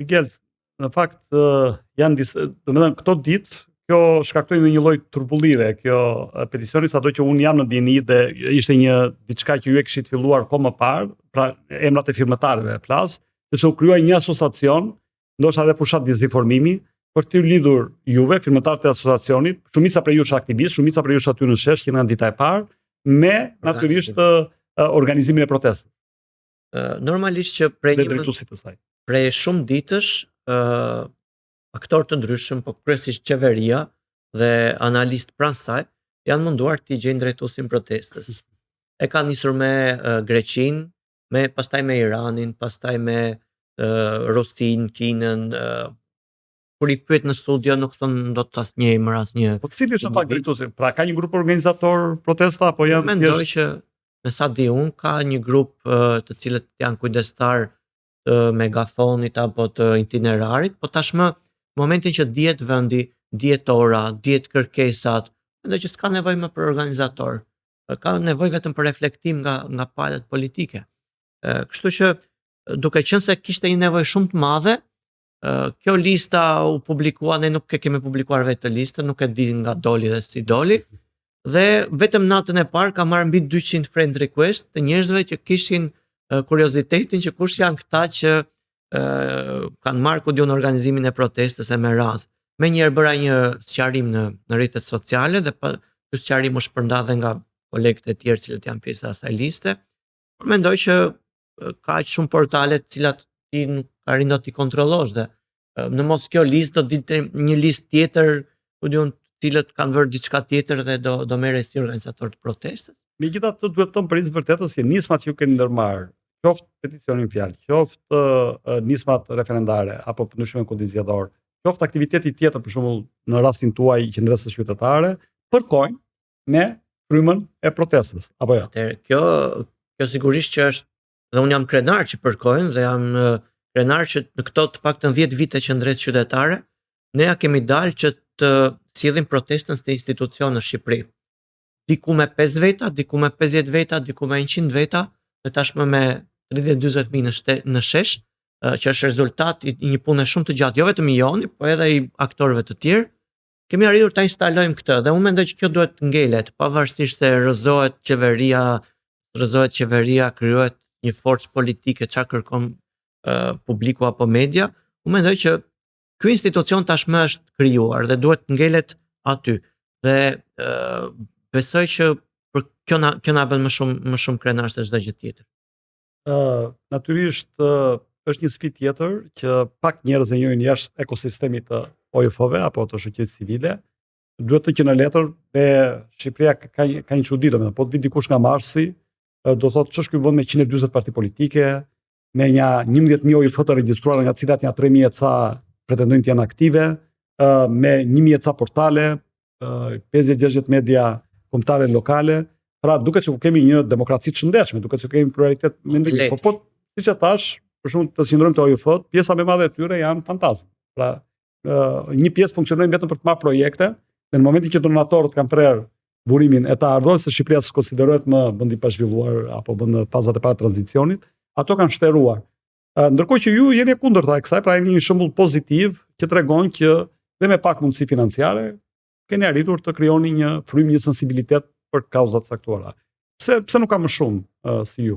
Miguel, në fakt janë domethënë këto ditë kjo shkaktoi një lloj turbullire, kjo peticioni, sado që unë jam në dieni dhe ishte një diçka që ju e kishit filluar kohë më parë, pra emrat e firmatarëve flas, sepse u krijuai një asociacion, ndoshta edhe fushat dezinformimi, për të lidhur juve, firmatarët e asociacionit, shumica prej jush aktivistë, shumica prej jush aty në shesh, që në dita e parë, me natyrisht organizimin e protestës. Normalisht që prej shumë ditësh, aktorë të ndryshëm, po kryesisht qeveria dhe analistë pranë saj, janë munduar të gjejnë drejtuesin protestës. E ka nisur me Greqinë, pastaj me Iranin, pastaj me Rusin, Kinën. Kur I pyet në studio nuk thonë do të asnjë emër, asnjë. Po cili është fakt drejtuesi? Pra ka një grup organizator protesta apo janë Mendoj që me sa di unë ka një grup të cilët janë kujdestar të megafonit apo të itinerarit, po tashmë momentin që dihet vendi, dihet ora, dihet kërkesat, mendoj që s'ka nevojë më për organizator. Ka nevojë vetëm për reflektim nga palët politike. Kështu që duke qenë se kishte një nevojë shumë të madhe, kjo lista u publikua, ne nuk e kemi publikuar vetë të listën, nuk e di nga doli dhe si doli, dhe vetëm natën e parë ka marrë mbi 200 friend request të njerëzve që kishin kuriozitetin që kush janë këta që kanë marrë ku diun organizimin e protestës e me radhë. Menjëherë bëra një sqarim në rrjetet sociale dhe ky sqarim u shpërnda dhe nga kolegët e tjerë që janë pjesë e asaj liste. Mendoj që ka aq shumë portale të cilat ti nuk arrin dot I kontrollosh dhe në mos kjo listë do ditë një listë tjetër ku diun cilët kanë vërë diçka tjetër dhe do merren si organizator të protestës. Megjithatë duhet të them për vërtetës që nismat që ju keni ndërmarrë, qoftë peticionin fjalë, qoftë nismat referendare apo ndryshime kundizjedhor, qoftë aktiviteti tjetër për shembull në rastin tuaj qendrës qytetare, përkojnë me frymën e protestës, apo jo? Kjo sigurisht që është, dhe unë jam krenar që përkojnë dhe jam krenar që në këto të paktën 10 vite qendrës qytetare, ne ja kemi dalë që të sillim protestën te institucion në Shqipëri. Diku me 5 veta, diku me 50 veta, diku me 100 veta, dhe tashmë me 30-40 mijë në shesh, që është rezultat I një pune shumë të gjatë, jo vetëm I joni, po edhe I aktorëve të tjerë. Kemi arritur ta instalojmë këtë dhe unë mendoj që kjo duhet të ngelet, pavarësisht se rrëzohet qeveria, krijohet një forcë politike çka kërkon publiku apo media. Unë mendoj që ky institucion tashmë është krijuar dhe duhet të ngelet aty. Dhe besoj që për kjo na bën më shumë krenar se çdo gjë tjetër. Natyrisht është një sfidë tjetër që pak njerëz e njohin jashtë ekosistemit të OJF-ve apo të shoqërisë civile. Duhet të qenë letër dhe Shqipëria ka një çudi, domethënë, po të vi dikush nga Marsi, do thotë ç'është ky vend me 140 parti politike, me një 11.000 OJF të regjistruara, nga të cilat janë 3.000 e ca pretendojnë të janë aktive, me 1.000 e ca portale, 50-60 media kombëtare lokale. Pra duket që kemi një demokraci të shëndetshme, duket që kemi pluralitet mendimi. Po siç e thash, për shembull të sinjorojmë të OJF-t, pjesa më e madhe e tyre janë fantazme. Pra një pjesë funksionojnë vetëm për të marrë projekte, dhe në momentin që donatorët kanë prerë burimin e të ardhurës se Shqipëria konsiderohet më vend I pazhvilluar apo vend fazat e para të tranzicionit, ato kanë shtruar. Ndërkohë që ju jeni kundërta e kësaj, pra jeni një shembull pozitiv që tregon që dhe me pak mundësi financiare keni arritur të krijoni një frym, një sensibilitet për kauzat caktuara. Pse nuk ka më shumë si ju?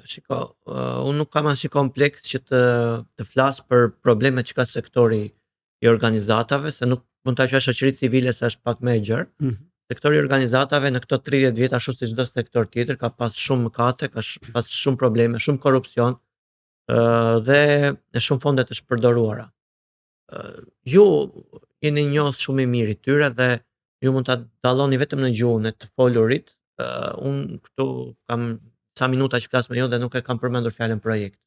Shiko, unë nuk kam asnjë kompleks që të flas për problemet që ka sektori I organizatave, se nuk mund ta quash shoqëri civile se është pak më e gjerë. Sektori I organizatave në këto 30 vjet ashtu si çdo sektor tjetër ka pas shumë mëkate, ka pas shumë probleme, shumë korrupsion dhe shumë fonde të shpërdoruara. Ju jeni njohës shumë I mirë I tyre dhe ju mund ta dalloni vetëm në gjuhën e të folurit. Unë këtu kam ca minuta që flas me ju dhe nuk e kam përmendur fjalën projekt.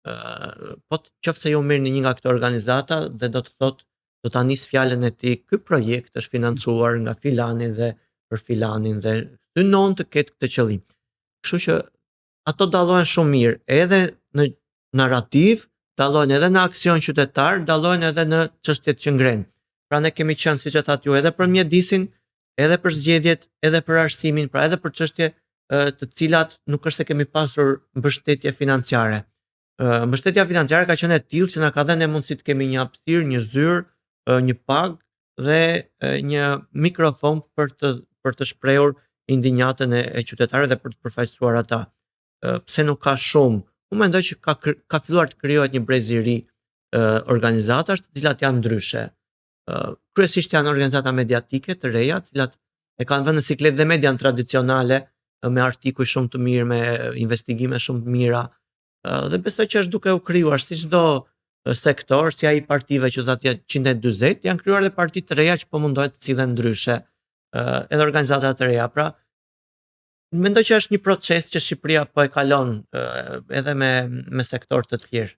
Po qofse ju merrni një nga këto organizata dhe do të thotë do ta nis fjalën e tij, ky projekt është financuar nga filani dhe për filanin dhe synon të ketë këtë qëllim. Kështu që ato dallohen shumë mirë, edhe në narrativ, dallohen edhe në aksion qytetar, dallohen edhe në çështjet që ngren. Pra ne kemi qenë, siç e thatë ju, edhe për mjedisin, edhe për zgjedhjet, edhe për arsimin, pra edhe për çështje të cilat nuk është se kemi pasur mbështetje financiare. Mbështetja financiare ka qenë e tillë që na ka dhënë ne mundësi të kemi një hapësirë, një zyrë, një pagë dhe një mikrofon për të shprehur indinjatën e qytetarëve dhe për të përfaqësuar ata. Pse nuk ka shumë? Unë mendoj që ka filluar të krijohet një brez i ri organizatash, të cilat janë ndryshe. Kryesisht janë organizata mediatike të reja, të cilat e kanë vënë në siklet dhe median tradicionale me artikuj shumë të mirë, me investigime shumë të mira. Dhe besoj që është duke u krijuar si çdo sektor, si ai partive që thotë 140, janë krijuar edhe parti të reja që po mundohen të sillen ndryshe, edhe organizata të reja. Pra, mendoj që është një proces që Shqipëria po e kalon edhe me sektor të tjerë.